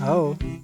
आओ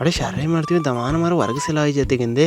अरे शारे मारती में दमान हमारे वर्ग से लाई जाते गंदे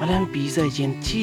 भले हम पिज्जा एजेंसी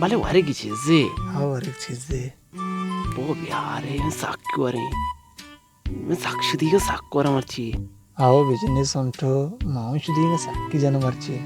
भले वारे की चीजें और एक चीज है वो यार है साक्यू वारे मैं साक्षी का साक्यू वारा मर्ची आओ बिजनेस उन्टो माउंश दीगा सक्की जन मर्ची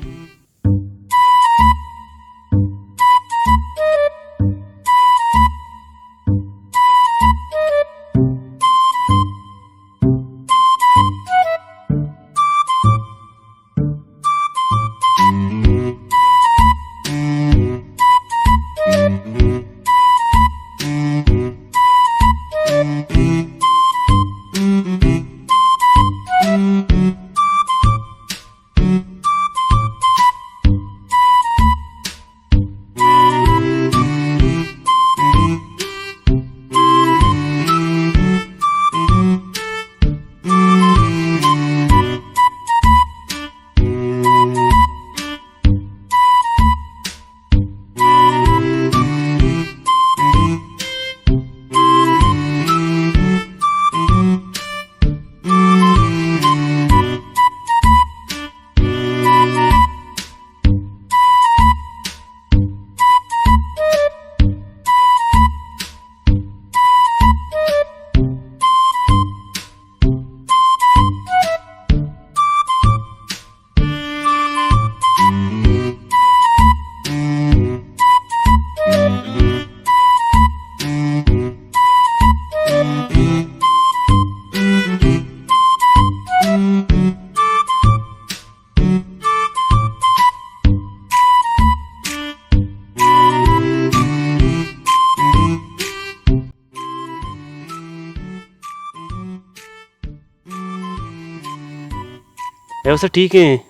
ऐसा ठीक है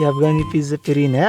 ये अफगानी पिज्जा फ्री है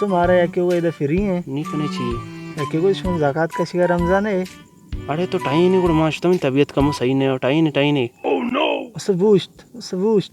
तो हमारा या के वो इधर फ्री है नहीं करनी चाहिए या के कोई शुन ज़कात का शिकार रमजान है अरे तो टाइम नहीं गुड़ माश तो तबीयत कम सही नहीं टाइम नहीं उस बूस्ट